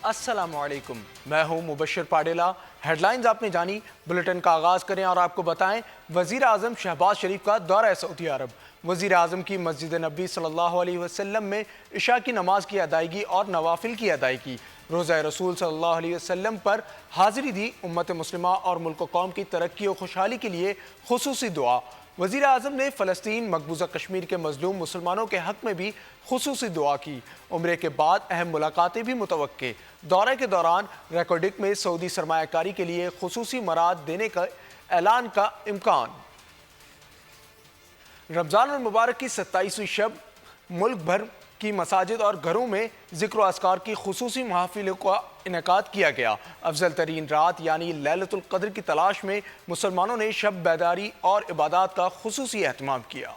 السلام علیکم، میں ہوں مبشر پاڈیلا۔ ہیڈ لائنز آپ نے جانی، بلٹن کا آغاز کریں اور آپ کو بتائیں وزیر اعظم شہباز شریف کا دورہ سعودی عرب۔ وزیر اعظم کی مسجد نبی صلی اللہ علیہ وسلم میں عشاء کی نماز کی ادائیگی اور نوافل کی ادائیگی۔ روزہ رسول صلی اللہ علیہ وسلم پر حاضری دی، امت مسلمہ اور ملک و قوم کی ترقی و خوشحالی کے لیے خصوصی دعا۔ وزیر اعظم نے فلسطین مقبوضہ کشمیر کے مظلوم مسلمانوں کے حق میں بھی خصوصی دعا کی۔ عمرے کے بعد اہم ملاقاتیں بھی متوقع۔ دورے کے دوران ریکارڈک میں سعودی سرمایہ کاری کے لیے خصوصی مراعات دینے کا اعلان کا امکان۔ رمضان المبارک کی 27ویں شب ملک بھر کی مساجد اور گھروں میں ذکر و اذکار کی خصوصی محافلوں کا انعقاد کیا گیا۔ افضل ترین رات یعنی لیلۃ القدر کی تلاش میں مسلمانوں نے شب بیداری اور عبادات کا خصوصی اہتمام کیا۔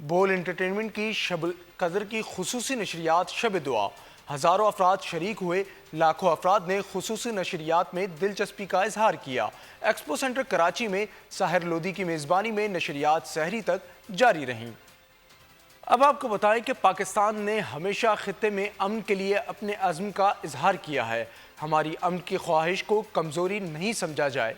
بول انٹرٹینمنٹ کی شب قدر کی خصوصی نشریات شب دعا، ہزاروں افراد شریک ہوئے، لاکھوں افراد نے خصوصی نشریات میں دلچسپی کا اظہار کیا۔ ایکسپو سینٹر کراچی میں ساحر لودھی کی میزبانی میں نشریات سحری تک جاری رہیں۔ اب آپ کو بتائیں کہ پاکستان نے ہمیشہ خطے میں امن کے لیے اپنے عزم کا اظہار کیا ہے۔ ہماری امن کی خواہش کو کمزوری نہیں سمجھا جائے۔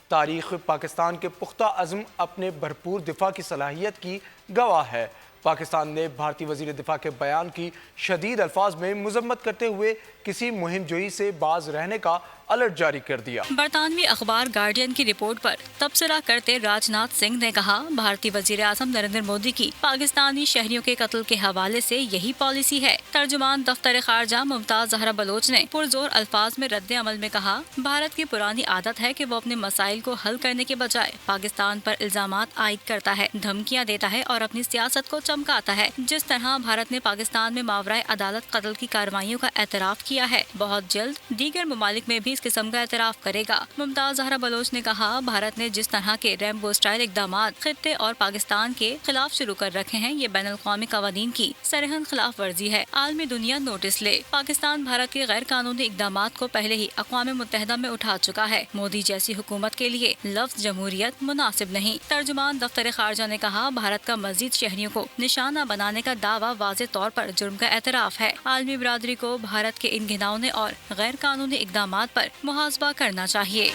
تاریخ پاکستان کے پختہ عزم اپنے بھرپور دفاع کی صلاحیت کی گواہ ہے۔ پاکستان نے بھارتی وزیر دفاع کے بیان کی شدید الفاظ میں مذمت کرتے ہوئے کسی مہم جوئی سے باز رہنے کا الرٹ جاری کر دیا۔ برطانوی اخبار گارڈین کی رپورٹ پر تبصرہ کرتے راج ناتھ سنگھ نے کہا، بھارتی وزیر اعظم نریندر مودی کی پاکستانی شہریوں کے قتل کے حوالے سے یہی پالیسی ہے۔ ترجمان دفتر خارجہ ممتاز زہرا بلوچ نے پرزور الفاظ میں رد عمل میں کہا، بھارت کی پرانی عادت ہے کہ وہ اپنے مسائل کو حل کرنے کے بجائے پاکستان پر الزامات عائد کرتا ہے، دھمکیاں دیتا ہے اور اپنی سیاست کو چمکاتا ہے۔ جس طرح بھارت نے پاکستان میں ماورائے عدالت قتل کی کارروائیوں کا اعتراف کیا ہے، بہت جلد دیگر ممالک میں بھی اس قسم کا اعتراف کرے گا۔ ممتاز زہرا بلوچ نے کہا، بھارت نے جس طرح کے ریمبو اسٹائل اقدامات خطے اور پاکستان کے خلاف شروع کر رکھے ہیں، یہ بین الاقوامی قوانین کی سرحد خلاف ورزی ہے۔ عالمی دنیا نوٹس لے، پاکستان بھارت کے غیر قانونی اقدامات کو پہلے ہی اقوام متحدہ میں اٹھا چکا ہے۔ مودی جیسی حکومت کے لیے لفظ جمہوریت مناسب نہیں۔ ترجمان دفتر خارجہ نے کہا، بھارت کا مزید شہریوں کو نشانہ بنانے کا دعویٰ واضح طور پر جرم کا اعتراف ہے۔ عالمی برادری کو بھارت کے ان گھناؤنے اور غیر قانونی اقدامات پر محاسبہ کرنا چاہیے۔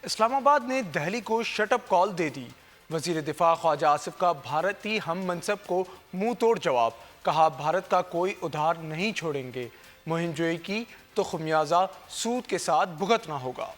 اسلام آباد نے دہلی کو شٹ اپ کال دے دی۔ وزیر دفاع خواجہ آصف کا بھارتی ہم منصب کو منہ توڑ جواب، کہا بھارت کا کوئی ادھار نہیں چھوڑیں گے، مہم جوئی کی تو خمیازہ سود کے ساتھ بھگتنا ہوگا۔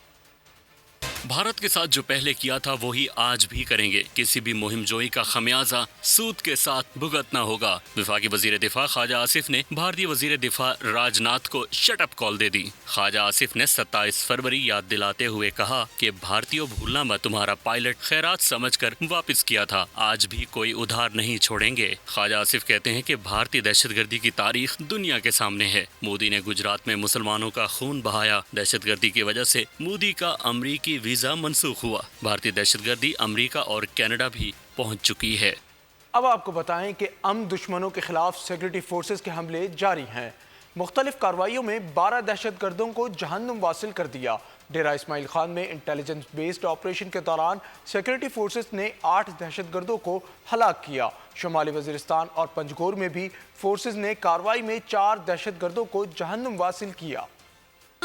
بھارت کے ساتھ جو پہلے کیا تھا وہی آج بھی کریں گے، کسی بھی مہم جوئی کا خمیازہ سود کے ساتھ بھگتنا ہوگا۔ وفاقی وزیر دفاع خواجہ آصف نے بھارتی وزیر دفاع راج ناتھ کو شٹ اپ کال دے دی۔ خواجہ آصف نے 27 فروری یاد دلاتے ہوئے کہا کہ بھارتیوں بھولنا مت، تمہارا پائلٹ خیرات سمجھ کر واپس کیا تھا، آج بھی کوئی ادھار نہیں چھوڑیں گے۔ خواجہ آصف کہتے ہیں کہ بھارتی دہشت گردی کی تاریخ دنیا کے سامنے ہے۔ مودی نے گجرات میں مسلمانوں کا خون بہایا، دہشت گردی کی وجہ سے مودی کا امریکی ویزا منسوخ ہوا۔ بھارتی دہشت گردی امریکہ اور کینیڈا بھی پہنچ چکی ہے۔ اب آپ کو بتائیں کہ دشمنوں کے خلاف سیکورٹی فورسز کے حملے جاری ہیں۔ مختلف کارروائیوں میں 12 دہشت گردوں کو جہنم واصل کر دیا۔ ڈیرہ اسماعیل خان میں انٹیلیجنس بیسڈ آپریشن کے دوران سیکورٹی فورسز نے 8 دہشت گردوں کو ہلاک کیا۔ شمالی وزیرستان اور پنجگور میں بھی فورسز نے کارروائی میں 4 دہشت گردوں کو جہنم واصل کیا۔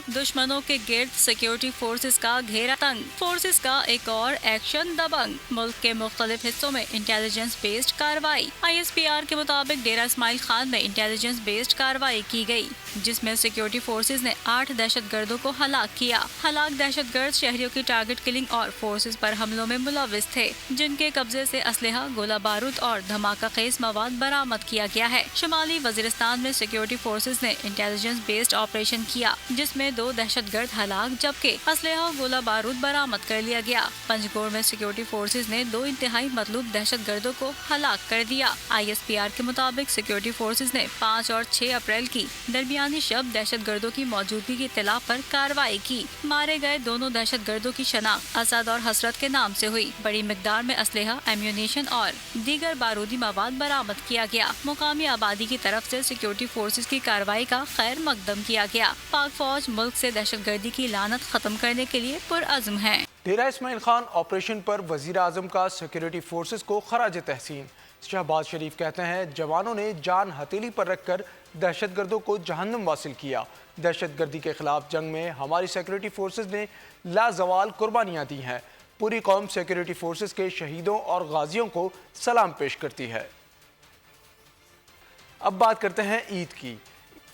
دشمنوں کے گرد سیکیورٹی فورسز کا گھیرا تنگ، فورسز کا ایک اور ایکشن دبنگ۔ ملک کے مختلف حصوں میں انٹیلیجنس بیسڈ کارروائی۔ ISPR کے مطابق ڈیرہ اسماعیل خان میں انٹیلیجنس بیسڈ کارروائی کی گئی، جس میں سیکیورٹی فورسز نے 8 دہشت گردوں کو ہلاک کیا۔ ہلاک دہشت گرد شہریوں کی ٹارگٹ کلنگ اور فورسز پر حملوں میں ملوث تھے، جن کے قبضے سے اسلحہ، گولہ بارود اور دھماکہ خیز مواد برآمد کیا گیا ہے۔ شمالی وزیرستان میں سیکیورٹی فورسز نے انٹیلیجنس بیسڈ آپریشن کیا، جس میں 2 دہشت گرد ہلاک جبکہ اسلحہ و گولہ بارود برآمد کر لیا گیا۔ پنجگور میں سیکیورٹی فورسز نے 2 انتہائی مطلوب دہشت گردوں کو ہلاک کر دیا۔ ISPR کے مطابق سیکیورٹی فورسز نے 5 اور 6 اپریل کی درمیانی شب دہشت گردوں کی موجودگی کی اطلاع پر کارروائی کی۔ مارے گئے دونوں دہشت گردوں کی شناخت اسد اور حسرت کے نام سے ہوئی۔ بڑی مقدار میں اسلحہ، ایمیونیشن اور دیگر بارودی مواد برآمد کیا گیا۔ مقامی آبادی کی طرف سے سیکیورٹی فورسز کی کارروائی کا خیر مقدم کیا گیا۔ پاک فوج ملک سے دہشت گردی کی لعنت ختم کرنے کے لیے پرعزم ہے۔ ڈیرہ اسماعیل خان آپریشن پر وزیر اعظم کا سیکورٹی فورسز کو خراج تحسین۔ शहबाज शरीफ कहते हैं जवानों ने जान हथेली पर रखकर दहशत गर्दों को जहन्नम वासिल किया। दहशत गर्दी के खिलाफ जंग में हमारी सिक्योरिटी फोर्सेस ने लाजवाल कुर्बानियां दी हैं। पूरी कौम सिक्योरिटी फोर्सेस के शहीदों और गाजियों को सलाम पेश करती है। अब बात करते हैं ईद की।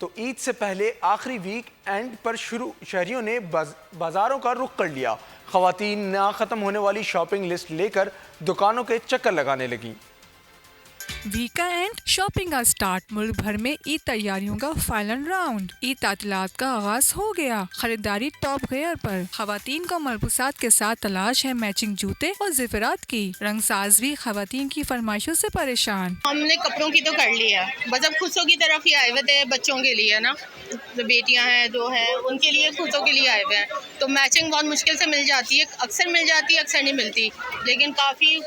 तो ईद से पहले आखिरी वीक एंड पर शहरियों ने बाजारों का रुख कर लिया। खवातीन ना ख़त्म होने वाली शॉपिंग लिस्ट लेकर दुकानों के चक्कर लगाने लगी। वीक का एंड, शॉपिंग का स्टार्ट। मुल्क भर में ईद तैयारियों का फाइनल राउंड। ईद तातीलात का आगाज हो गया। खरीदारी टॉप गियर पर। खवातीन को मलबूसात के साथ तलाश है मैचिंग जूते और ज़ेवरात की। रंगसाज भी खवातीन की फरमाइशों से परेशान। हमने कपड़ों की तो कर लिया, बस अब खुशों की तरफ ही आए हुए थे। बच्चों के लिए ना, जो बेटियां हैं जो हैं उनके लिए खुशों के लिए आए हुए हैं, तो मैचिंग बहुत मुश्किल से मिल जाती है। अक्सर मिल जाती है, अक्सर नहीं मिलती, लेकिन काफ़ी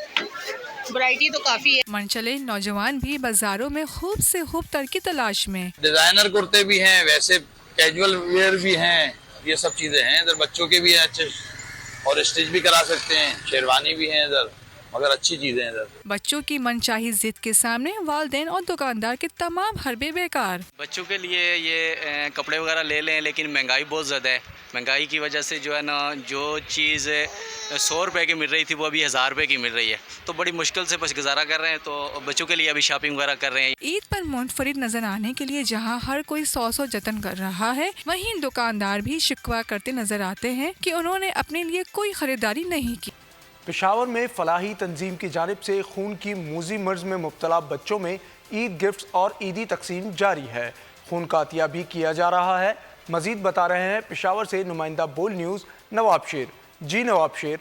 वैरायटी तो काफ़ी है। मनचले नौजवान भी बाजारों में खूब से खूब तर की तलाश में। डिजाइनर कुर्ते भी हैं, वैसे कैजुअल वेयर भी हैं, ये सब चीजें हैं। इधर बच्चों के भी हैं अच्छे, और स्टिच भी करा सकते हैं। शेरवानी भी हैं इधर, मगर अच्छी चीजें हैं इधर। बच्चों की मनचाही जिद के सामने वालिदैन और दुकानदार के तमाम हरबे बेकार। बच्चों के लिए ये कपड़े वगैरह ले लें, लेकिन महंगाई बहुत ज़्यादा है। महंगाई की वजह से जो है ना, जो चीज़ 100 रुपए की मिल रही थी वो अभी 1000 रुपए की मिल रही है, तो बड़ी मुश्किल से बस गुजारा कर रहे हैं। तो बच्चों के लिए अभी शॉपिंग वगैरह कर रहे हैं। ईद पर मुनफरिद नजर आने के लिए जहां हर कोई 100 जतन कर रहा है, वहीं दुकानदार भी शिकवा करते नजर आते हैं कि उन्होंने अपने लिए कोई खरीदारी नहीं की। पेशावर में फलाही तंजीम की जानिब से खून की मूजी मर्ज में मुब्तला बच्चों में ईद गिफ्ट्स और ईदी तकसीम जारी है। खून का अतिया भी किया जा रहा है। मजीद बता रहे हैं पेशावर से नुमाइंदा बोल न्यूज़ नवाब शेर। जी नवाब शेर।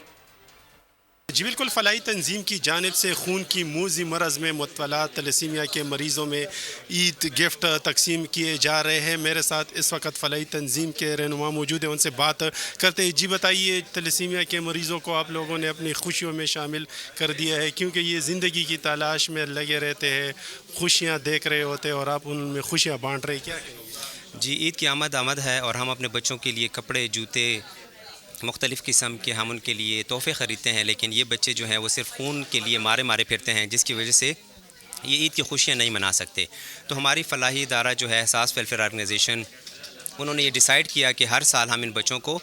जी बिल्कुल, फलाही तंजीम की जानिब से खून की मूजी मरज़ में मुब्तला तलसीमिया के मरीज़ों में ईद गिफ्ट तकसीम किए जा रहे हैं। मेरे साथ इस वक्त फलाही तंजीम के रहनुमा मौजूद हैं, उनसे बात करते हैं। जी बताइए, तलसीमिया के मरीज़ों को आप लोगों ने अपनी खुशियों में शामिल कर दिया है, क्योंकि ये ज़िंदगी की तलाश में लगे रहते हैं, खुशियाँ देख रहे होते हैं और आप उनमें खुशियाँ बाँट रहे हैं, क्या कहेंगे? जी, ईद की आमद है और हम अपने बच्चों के लिए कपड़े, जूते, मुख्तलिफ़ किस्म के हम उनके लिए तोहफ़े ख़रीदते हैं, लेकिन ये बच्चे जो हैं वो सिर्फ खून के लिए मारे फिरते हैं, जिसकी वजह से ये ईद की खुशियाँ नहीं मना सकते। तो हमारी फलाही इदारा जो है, एहसास वेलफेयर ऑर्गेनाइजेशन, उन्होंने ये डिसाइड किया कि हर साल हम इन बच्चों को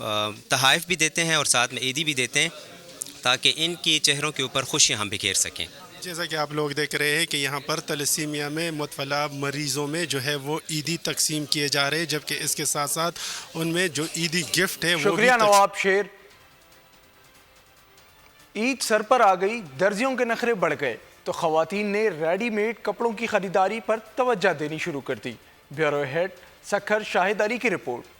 तोहफ़े भी देते हैं और साथ में ईदी भी देते हैं, ताकि इनके चेहरों के ऊपर खुशियाँ हम बिखेर सकें। जैसा कि आप लोग देख रहे हैं कि यहाँ पर तलसीमिया में मुब्तला मरीज़ों में जो है वो ईदी तकसीम किए जा रहे हैं, जबकि इसके साथ साथ उनमें जो ईदी गिफ्ट है वो शुक्रिया नवाब शेर। ईद सर पर आ गई, दर्जियों के नखरे बढ़ गए तो खवातीन ने रेडीमेड कपड़ों की खरीदारी पर तवज्जो देनी शुरू कर दी। ब्यूरो हेड सखर शाहिद अली की रिपोर्ट।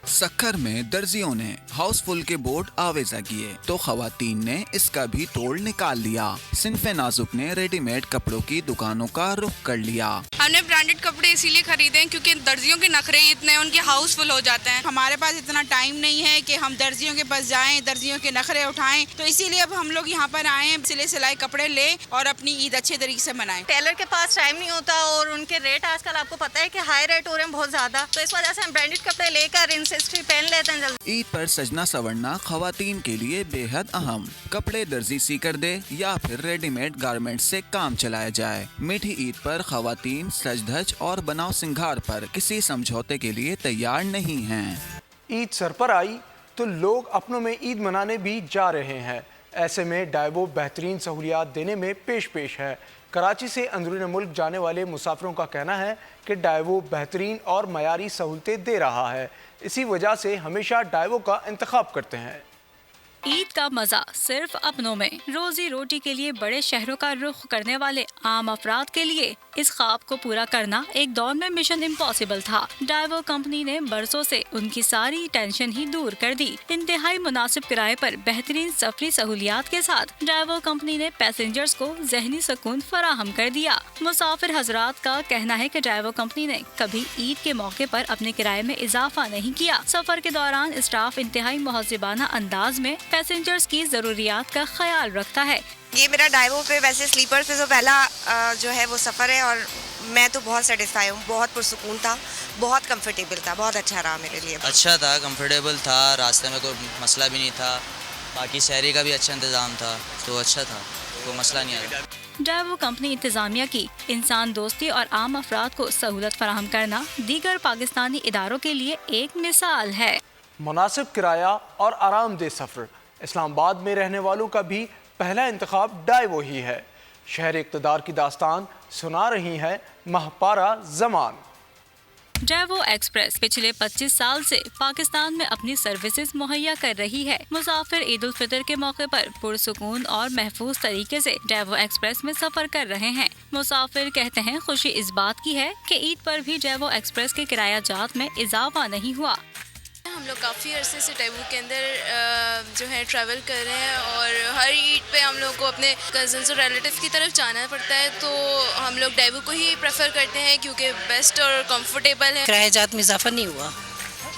सक्खर में दर्जियों ने हाउसफुल के बोर्ड आवेजा किए तो खवातीन ने इसका भी तोड़ निकाल लिया। सिन्फे नाजुक ने रेडीमेड कपड़ों की दुकानों का रुख कर लिया। हमने ब्रांडेड कपड़े इसीलिए खरीदे क्योंकि दर्जियों के नखरे इतने, उनके हाउसफुल हो जाते हैं। हमारे पास इतना टाइम नहीं है कि हम दर्जियों के पास जाएं, दर्जियों के नखरे उठाएं, तो इसीलिए अब हम लोग यहाँ पर आए हैं, सिले सिलाई कपड़े लें और अपनी ईद अच्छे तरीके से मनाएं। टेलर के पास टाइम नहीं होता और उनके रेट आजकल आपको पता है कि हाई रेट हो रहे हैं बहुत ज्यादा, तो इस वजह से हम ब्रांडेड कपड़े लेकर इनसे पहन लेते हैं जल्दी। ईद पर सजना सवरना खवातीन के लिए बेहद अहम। कपड़े दर्जी सी कर दे या फिर रेडीमेड गारमेंट से काम चलाया जाए। मीठी ईद पर खवातीन सज धज और बनाव सिंगार पर किसी समझौते के लिए तैयार नहीं हैं। ईद सर पर आई तो लोग अपनों में ईद मनाने भी जा रहे हैं। ऐसे में डाइवो बेहतरीन सहूलियात देने में पेश है। कराची से अंदरूनी मुल्क जाने वाले मुसाफिरों का कहना है कि डाइवो बेहतरीन और मयारी सहूलतें दे रहा है, इसी वजह से हमेशा डाइवो का इंतखाब करते हैं। ईद का मजा सिर्फ अपनों में। रोजी रोटी के लिए बड़े शहरों का रुख करने वाले आम अफराद के लिए इस ख्वाब को पूरा करना एक दौर में मिशन इम्पॉसिबल था। डाइवो कंपनी ने बरसों से उनकी सारी टेंशन ही दूर कर दी। इंतहाई मुनासिब किराए पर बेहतरीन सफरी सहूलियात के साथ डाइवो कंपनी ने पैसेंजर्स को जहनी सुकून फराहम कर दिया। मुसाफिर हजरात का कहना है कि डाइवो कंपनी ने कभी ईद के मौके पर अपने किराए में इजाफा नहीं किया। सफर के दौरान स्टाफ इंतहाई मुहज़्ज़िबाना अंदाज में पैसेंजर्स की जरूरियात का ख्याल रखता है। ये मेरा डाइवो पे वैसे स्लीपर से जो पहला जो है वो सफ़र है और मैं तो बहुत सेटिस्फाई हूँ। बहुत पुरसुकून था, बहुत कंफर्टेबल था, बहुत अच्छा रहा मेरे लिए। अच्छा था, कंफर्टेबल था, रास्ते में कोई मसला भी नहीं था, बाकी शहरी का भी अच्छा इंतज़ाम था, तो अच्छा था, कोई मसला नहीं आया। ड्राइवो कंपनी इंतजामिया की इंसान दोस्ती और आम अफराद को सहूलत फराहम करना दीगर पाकिस्तानी इदारों के लिए एक मिसाल है। मुनासिब किराया और आरामदेह सफ़र इस्लामाबाद में रहने वालों का भी पहला इंतखाब डाइवो ही है। शहर इक़्तिदार की दास्तान सुना रही है महपारा जमान। ड्राइवो एक्सप्रेस पिछले 25 साल से पाकिस्तान में अपनी सर्विसेज मुहैया कर रही है। मुसाफिर ईद उल फितर के मौके पर पुरसुकून और महफूज तरीके से ड्राइवो एक्सप्रेस में सफर कर रहे हैं। मुसाफिर कहते हैं खुशी इस बात की है कि ईद पर भी ड्राइवो एक्सप्रेस के किराया जात में इजाफा नहीं हुआ। हम लोग काफ़ी अरसे से डाइवो के अंदर जो है ट्रैवल कर रहे हैं और हर ईद पे हम लोग को अपने कज़न्स और रिलेटिव्स की तरफ जाना पड़ता है, तो हम लोग डाइवो को ही प्रेफर करते हैं क्योंकि बेस्ट और कंफर्टेबल है। किराया जात में इजाफा नहीं हुआ,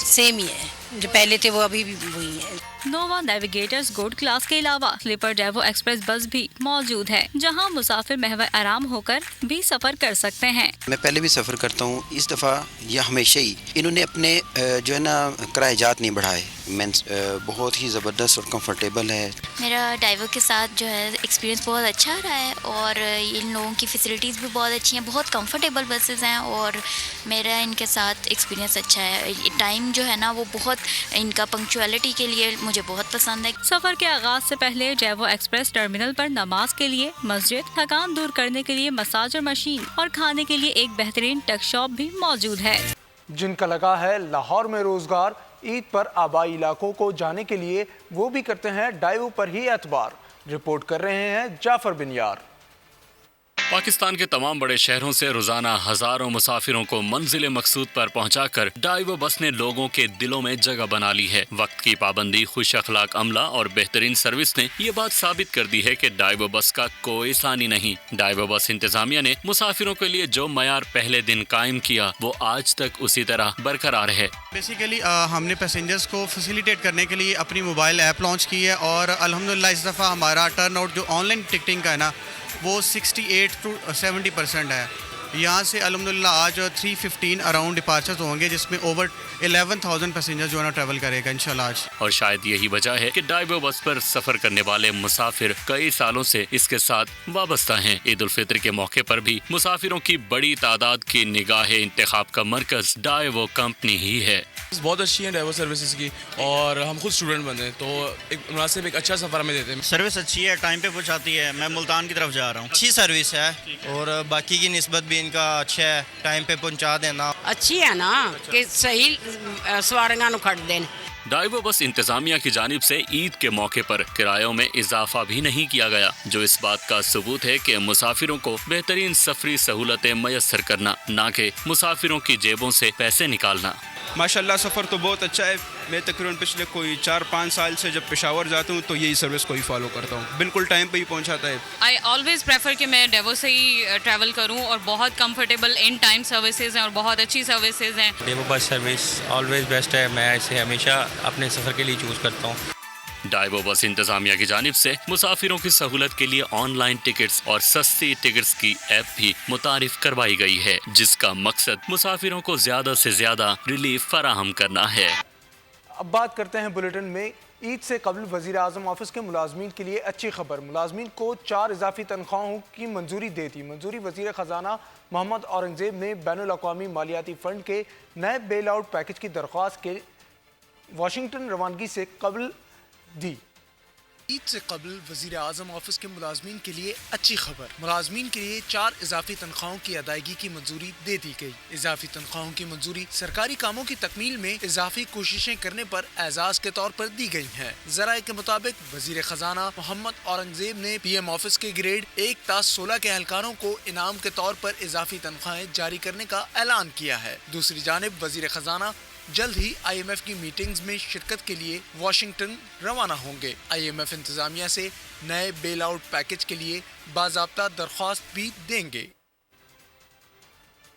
सेम ही है, जो पहले थे वो अभी भी वही है। नोवा नेविगेटर्स गोल्ड क्लास के अलावा स्लीपर ड्राइवो एक्सप्रेस बस भी मौजूद है, जहां मुसाफिर महव आराम होकर भी सफर कर सकते हैं। मैं पहले भी सफ़र करता हूँ, इस दफ़ा या हमेशा ही इन्होंने अपने जो है ना किरायाजात नहीं बढ़ाए। मीन्स बहुत ही ज़बरदस्त और कंफर्टेबल है। मेरा डाइवो के साथ जो है एक्सपीरियंस बहुत अच्छा रहा है और इन लोगों की फैसिलिटीज़ भी बहुत अच्छी हैं, बहुत कंफर्टेबल बसेस हैं और मेरा इनके साथ एक्सपीरियंस अच्छा है। टाइम जो है ना वो बहुत इनका पंक्चुअलिटी के लिए मुझे बहुत पसंद है। सफर के आगाज से पहले ड्राइवो एक्सप्रेस टर्मिनल पर नमाज के लिए मस्जिद, थकान दूर करने के लिए मसाजर मशीन और खाने के लिए एक बेहतरीन टक शॉप भी मौजूद है। जिनका लगा है लाहौर में रोजगार, ईद पर आबाई इलाकों को जाने के लिए वो भी करते हैं डाइवो पर ही एतबार। रिपोर्ट कर रहे हैं जाफर बिन यार। पाकिस्तान के तमाम बड़े शहरों से रोजाना हजारों मुसाफिरों को मंजिल मकसूद पर पहुंचाकर डाइवो बस ने लोगों के दिलों में जगह बना ली है। वक्त की पाबंदी, खुश अखलाक अमला और बेहतरीन सर्विस ने ये बात साबित कर दी है कि डाइवो बस का कोई सानी नहीं। डाइवो बस इंतजामिया ने मुसाफिरों के लिए जो मयार पहले दिन कायम किया वो आज तक उसी तरह बरकरार है। बेसिकली हमने पैसेंजर्स को फैसिलिटेट करने के लिए अपनी मोबाइल ऐप लॉन्च की है और अल्हम्दुलिल्लाह इस दफ़ा हमारा टर्न आउट जो ऑनलाइन टिकटिंग का है ना वो 68 to 70% है। यहाँ से अल्हम्दुलिल्लाह आज 315 अराउंड डिपार्चर्स होंगे, जिसमें ओवर 11,000 पैसेंजर जो है ना ट्रैवल करेगा इंशाल्लाह आज। और शायद यही वजह है कि डाइवो बस पर सफर करने वाले मुसाफिर कई सालों से इसके साथ वाबस्ता हैं। ईद उल फितर के मौके पर भी मुसाफिरों की बड़ी तादाद की निगाह इंतखाब का मरकज डाइवो कंपनी ही है। बहुत अच्छी है डाइवो सर्विसेज की और हम खुद स्टूडेंट बने तो एक मुनासिब एक अच्छा सफर हमें देते हैं। सर्विस अच्छी है, टाइम पे पहुंचाती है। मैं मुल्तान की तरफ जा रहा हूँ। अच्छी सर्विस है और बाकी की निस्बत भी इनका अच्छा है, टाइम पे पहुंचा देना अच्छी है ना कि सही सवारियां खड़ देन। डाइवो बस इंतजामिया की जानिब से ईद के मौके पर किरायों में इजाफा भी नहीं किया गया, जो इस बात का सबूत है कि मुसाफिरों को बेहतरीन सफरी सहूलतें मयसर करना, ना कि मुसाफिरों की जेबों से पैसे निकालना। माशाल्लाह सफ़र तो बहुत अच्छा है। मैं तकरीबन पिछले कोई 4-5 साल से जब पेशावर जाता हूँ तो यही सर्विस को ही फॉलो करता हूँ, बिल्कुल टाइम पे ही पहुँचाता है। आई ऑलवेज़ प्रेफर कि मैं डाइवो से ही ट्रैवल करूँ और बहुत कंफर्टेबल इन टाइम सर्विसेज हैं और बहुत अच्छी सर्विसेज हैं। Daewoo bus service always best है, मैं इसे हमेशा अपने सफ़र के लिए चूज़ करता हूँ। डाइवो बस इंतजामिया की जानिब से मुसाफिरों की सहूलत के लिए ऑनलाइन टिकट्स और सस्ती टिकट्स की ऐप भी मुतारिफ करवाई गई है, जिसका मकसद मुसाफिरों को ज्यादा से ज्यादा रिलीफ फराहम करना है। अब बात करते हैं बुलेटिन में ईद से कबल वज़ीर आज़म ऑफिस के मुलाजमीन के लिए अच्छी खबर। मुलाजमीन को 4 इजाफी तनख्वाहों की मंजूरी दे दी। मंजूरी वज़ीर ख़जाना मोहम्मद औरंगज़ेब ने बैनुल-अक़वामी मालियाती फ़ंड के नए बेल आउट पैकेज की दरख्वास्त के वाशिंगटन रवानगी से कबल दी। ईद से कबल वज़ीर आज़म ऑफिस के मुलाजमीन के लिए अच्छी खबर। मुलाजमीन के लिए 4 इजाफी तनख्वाहों की अदायगी की मंजूरी दे दी गई। इजाफी तनख्वाहों की मंजूरी सरकारी कामों की तकमील में इजाफी कोशिशें करने पर एजाज के तौर पर दी गई हैं। ज़राए के मुताबिक वज़ीर ख़जाना मोहम्मद औरंगज़ेब ने PM ऑफिस के ग्रेड 1 ता 16 के एहलकारों को इनाम के तौर पर इजाफी तनख्वाहें जारी करने का ऐलान किया है। दूसरी जानिब वज़ीर ख़जाना जल्द ही IMF की मीटिंग्स में शिरकत के लिए वाशिंगटन रवाना होंगे। IMF इंतजामिया से नए बेल आउट पैकेज के लिए बाज़ाब्ता दरख्वास्त भी देंगे।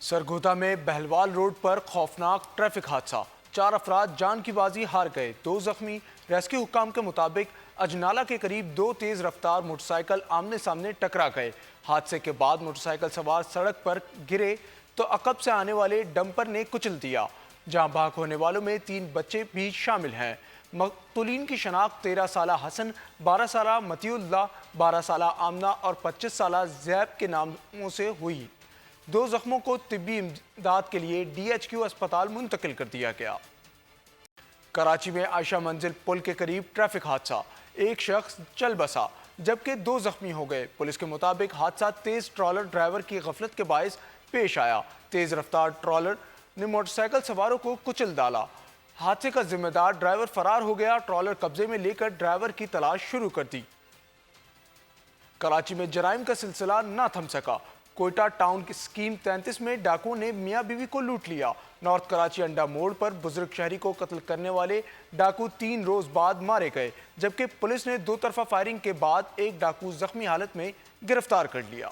सरगोधा में बहलवाल रोड पर खौफनाक ट्रैफिक हादसा, 4 अफराद जान की बाजी हार गए, 2 जख्मी। रेस्क्यू हुक्काम के मुताबिक अजनाला के करीब 2 तेज रफ्तार मोटरसाइकिल आमने सामने टकरा गए। हादसे के बाद मोटरसाइकिल सवार सड़क पर गिरे तो अकब से आने वाले डंपर ने कुचल दिया। जहां भाग होने वालों में 3 बच्चे भी शामिल हैं। مقتولین کی شناخت 13 سالہ حسن، 12 سالہ مطیع اللہ، 12 سالہ آمنہ اور 25 سالہ زیب کے ناموں سے ہوئی۔ 2 زخموں کو طبی امداد کے لیے DHQ اسپتال منتقل کر دیا گیا۔ کراچی میں عائشہ منزل پل کے قریب ٹریفک حادثہ، ایک شخص چل بسا جبکہ 2 زخمی ہو گئے۔ پولیس کے مطابق حادثہ تیز ٹرالر ڈرائیور کی غفلت کے باعث پیش آیا۔ تیز رفتار ٹرالر نے موٹر سائیکل سواروں کو کچل ڈالا۔ حادثے کا ذمہ دار ڈرائیور فرار ہو گیا۔ ٹرالر قبضے میں لے کر ڈرائیور کی تلاش شروع کر دی۔ کراچی میں جرائم کا سلسلہ نہ تھم سکا۔ کوئٹہ ٹاؤن کی سکیم 33 میں ڈاکو نے میاں بیوی کو لوٹ لیا۔ نارتھ کراچی انڈا موڑ پر بزرگ شہری کو قتل کرنے والے ڈاکو 3 روز بعد مارے گئے، جبکہ پولیس نے 2 طرفہ فائرنگ کے بعد ایک ڈاکو زخمی حالت میں گرفتار کر لیا۔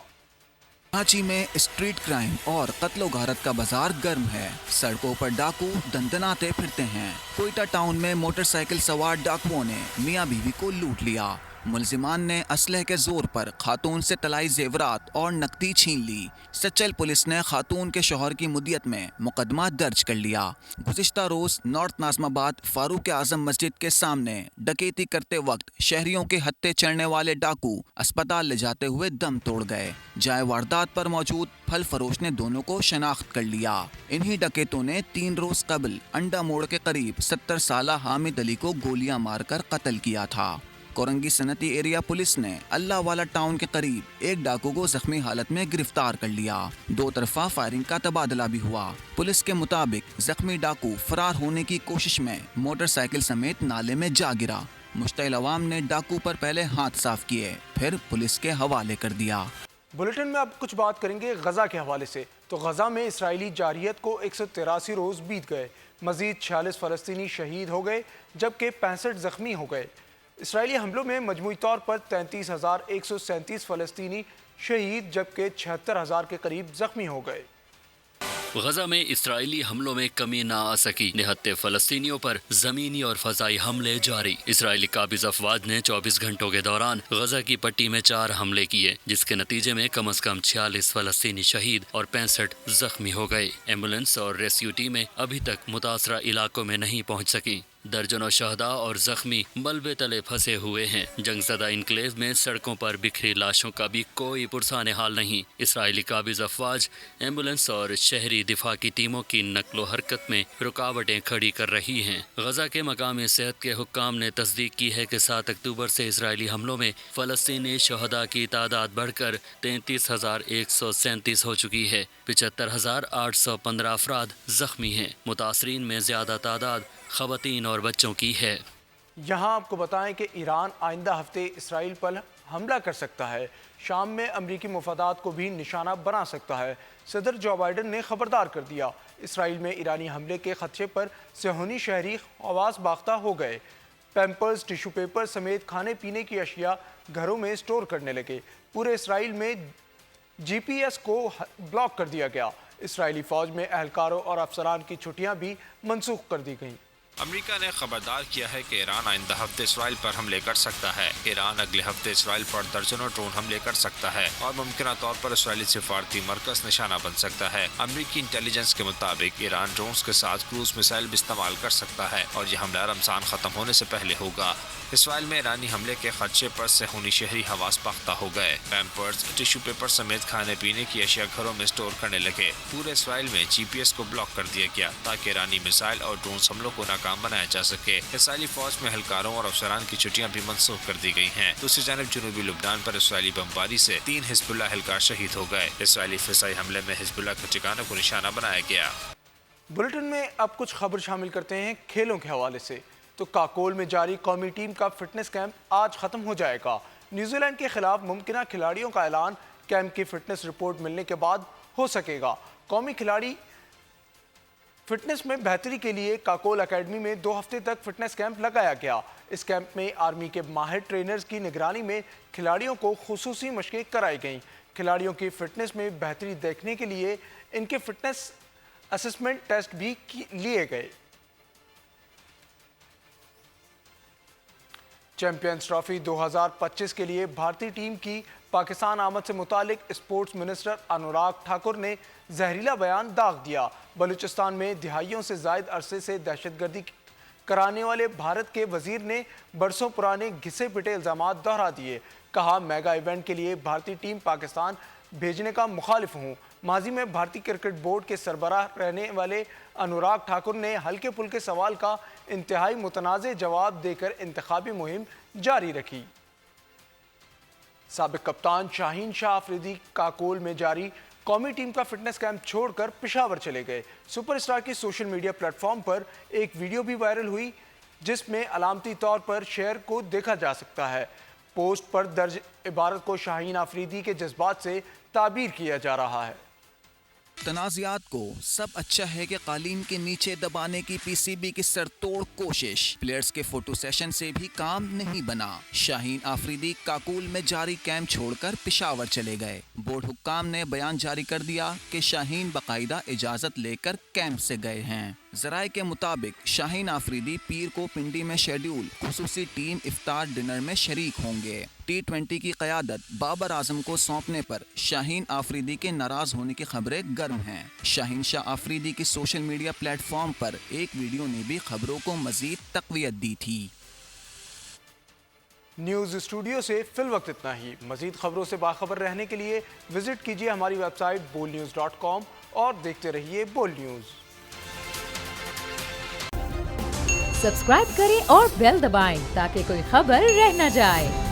کراچی میں اسٹریٹ کرائم اور قتل و غارت کا بازار گرم ہے۔ سڑکوں پر ڈاکو دندناتے پھرتے ہیں۔ کوئٹہ ٹاؤن میں موٹر سائیکل سوار ڈاکوؤں نے میاں بیوی کو لوٹ لیا۔ ملزمان نے اسلحے کے زور پر خاتون سے طلائی زیورات اور نقدی چھین لی۔ سچل پولیس نے خاتون کے شوہر کی مدیت میں مقدمہ درج کر لیا۔ گزشتہ روز نارتھ ناظم آباد فاروق اعظم مسجد کے سامنے ڈکیتی کرتے وقت شہریوں کے ہتھے چڑھنے والے ڈاکو اسپتال لے جاتے ہوئے دم توڑ گئے۔ جائے واردات پر موجود پھل فروش نے دونوں کو شناخت کر لیا۔ انہی ڈکیتوں نے 3 روز قبل انڈا موڑ کے قریب 70 سالہ حامد علی کو گولیاں مار کر قتل کیا تھا۔ کورنگی صنعتی ایریا پولیس نے اللہ والا ٹاؤن کے قریب ایک ڈاکو کو زخمی حالت میں گرفتار کر لیا۔ 2 طرفہ فائرنگ کا تبادلہ بھی ہوا۔ پولیس کے مطابق زخمی ڈاکو فرار ہونے کی کوشش میں موٹر سائیکل سمیت نالے میں جا گرا۔ مشتعل عوام نے ڈاکو پر پہلے ہاتھ صاف کیے، پھر پولیس کے حوالے کر دیا۔ بلیٹن میں اب کچھ بات کریں گے غزہ کے حوالے سے۔ تو غزہ میں اسرائیلی جارحیت کو 183 روز بیت گئے۔ مزید 46 فلسطینی شہید ہو گئے جبکہ 65 زخمی ہو گئے۔ اسرائیلی حملوں میں مجموعی طور پر 33,137 فلسطینی شہید جبکہ 76,000 کے قریب زخمی ہو گئے۔ غزہ میں اسرائیلی حملوں میں کمی نہ آ سکی۔ نہتے فلسطینیوں پر زمینی اور فضائی حملے جاری۔ اسرائیلی قابض افواج نے 24 گھنٹوں کے دوران غزہ کی پٹی میں 4 حملے کیے، جس کے نتیجے میں کم از کم 46 فلسطینی شہید اور 65 زخمی ہو گئے۔ ایمبولینس اور ریسکیو ٹیمیں ابھی تک متاثرہ علاقوں میں نہیں پہنچ سکیں۔ درجنوں شہداء اور زخمی ملبے تلے پھنسے ہوئے ہیں۔ جنگ زدہ انکلیو میں سڑکوں پر بکھری لاشوں کا بھی کوئی پرسان حال نہیں۔ اسرائیلی قابض افواج ایمبولینس اور شہری دفاع کی ٹیموں کی نقل و حرکت میں رکاوٹیں کھڑی کر رہی ہیں۔ غزہ کے مقامی صحت کے حکام نے تصدیق کی ہے کہ 7 اکتوبر سے اسرائیلی حملوں میں فلسطینی شہداء کی تعداد بڑھ کر 33,137 ہو چکی ہے۔ 75,815 افراد زخمی ہیں۔ متاثرین میں زیادہ تعداد خواتین اور بچوں کی ہے۔ یہاں آپ کو بتائیں کہ ایران آئندہ ہفتے اسرائیل پر حملہ کر سکتا ہے۔ شام میں امریکی مفادات کو بھی نشانہ بنا سکتا ہے۔ صدر جو بائیڈن نے خبردار کر دیا۔ اسرائیل میں ایرانی حملے کے خدشے پر صہیونی شہری حواس باختہ ہو گئے۔ پیمپرز، ٹیشو پیپر سمیت کھانے پینے کی اشیاء گھروں میں سٹور کرنے لگے۔ پورے اسرائیل میں GPS کو بلاک کر دیا گیا۔ اسرائیلی فوج میں اہلکاروں اور افسران کی چھٹیاں بھی منسوخ کر دی گئیں۔ امریکہ نے خبردار کیا ہے کہ ایران آئندہ ہفتے اسرائیل پر حملے کر سکتا ہے۔ ایران اگلے ہفتے اسرائیل پر درجنوں ڈرون حملے کر سکتا ہے اور ممکنہ طور پر اسرائیلی سفارتی مرکز نشانہ بن سکتا ہے۔ امریکی انٹیلیجنس کے مطابق ایران ڈرونز کے ساتھ کروز میسائل بھی استعمال کر سکتا ہے اور یہ حملہ رمضان ختم ہونے سے پہلے ہوگا۔ اسرائیل میں ایرانی حملے کے خدشے پر صہیونی شہری حواس باختہ ہو گئے۔ پیمپرز، ٹیشو پیپر سمیت کھانے پینے کی اشیاء گھروں میں سٹور کرنے لگے۔ پورے اسرائیل میں GPS کو بلاک کر دیا گیا تاکہ ایرانی میسائل اور ڈرونز حملوں کو ناکام بنایا جا سکے۔ اسرائیلی فوج میں اہلکاروں اور افسران کی چھٹیاں بھی منسوخ کر دی گئی ہیں۔ دوسری جانب جنوبی لبنان پر اسرائیلی بمباری سے 3 حزب اللہ اہلکار شہید ہو گئے۔ اسرائیلی فضائی حملے میں حزب اللہ کے ٹھکانہ کو نشانہ بنایا گیا۔ بلیٹن میں اب کچھ خبر شامل کرتے ہیں کھیلوں کے حوالے سے۔ تو کاکول میں جاری قومی ٹیم کا فٹنس کیمپ آج ختم ہو جائے گا۔ نیوزی لینڈ کے خلاف ممکنہ کھلاڑیوں کا اعلان کیمپ کی فٹنس رپورٹ ملنے کے بعد ہو سکے گا۔ قومی کھلاڑی فٹنس میں بہتری کے لیے کاکول اکیڈمی میں 2 ہفتے تک فٹنس کیمپ لگایا گیا۔ اس کیمپ میں آرمی کے ماہر ٹرینرز کی نگرانی میں کھلاڑیوں کو خصوصی مشقیں کرائی گئیں۔ کھلاڑیوں کی فٹنس میں بہتری دیکھنے کے لیے ان کے فٹنس اسسمنٹ ٹیسٹ بھی لیے گئے۔ چیمپئنز ٹرافی 2025 کے لیے بھارتی ٹیم کی پاکستان آمد سے متعلق اسپورٹس منسٹر انوراگ ٹھاکر نے زہریلا بیان داغ دیا۔ بلوچستان میں دہائیوں سے زائد عرصے سے دہشت گردی कराने वाले भारत के वजीर ने बरसों पुराने घिसे पिटे इल्जामात दोहरा दिए। कहा, मेगा इवेंट के लिए भारतीय टीम पाकिस्तान भेजने का मुखालिफ हूँ। माजी में भारतीय क्रिकेट बोर्ड के सरबराह रहने वाले अनुराग ठाकुर ने हल्के फुल्के सवाल का इंतहाई मुतनाज़े जवाब देकर इंतखाबी मुहिम जारी रखी। साबिक कप्तान शाहीन शाह अफरीदी काकोल में जारी कौमी टीम का फिटनेस कैंप छोड़कर पेशावर चले गए। सुपरस्टार की सोशल मीडिया प्लेटफॉर्म पर एक वीडियो भी वायरल हुई जिसमें अलामती तौर पर शेयर को देखा जा सकता है। पोस्ट पर दर्ज इबारत को शाहीन अफरीदी के जज्बात से ताबीर किया जा रहा है। तनाज़ात को सब अच्छा है कि कालीन के नीचे दबाने की पीसीबी की सरतोड़ कोशिश। प्लेयर्स के फोटो सेशन से भी काम नहीं बना। शाहीन अफरीदी काकुल में जारी कैंप छोड़कर पेशावर चले गए। बोर्ड हुक्काम ने बयान जारी कर दिया कि शाहीन बाकायदा इजाज़त लेकर कैंप से गए हैं। ज़राए के मुताबिक शाहीन अफरीदी पीर को पिंडी में शेड्यूल खुसूसी टीम इफ्तार डिनर में शरीक होंगे। T20 की क़यादत बाबर आजम को सौंपने पर शाहीन अफरीदी के नाराज़ होने की खबरें गर्म हैं। शाहीन शाह अफरीदी की सोशल मीडिया प्लेटफॉर्म पर एक वीडियो ने भी खबरों को मज़ीद तक़वियत दी थी। न्यूज़ स्टूडियो से फिल वक्त इतना ही। मज़ीद खबरों से बाखबर रहने के लिए विजिट कीजिए हमारी वेबसाइट bolnews.com और देखते रहिए बोल न्यूज़। सब्सक्राइब करें और बेल दबाएं ताकि कोई खबर रह न जाए।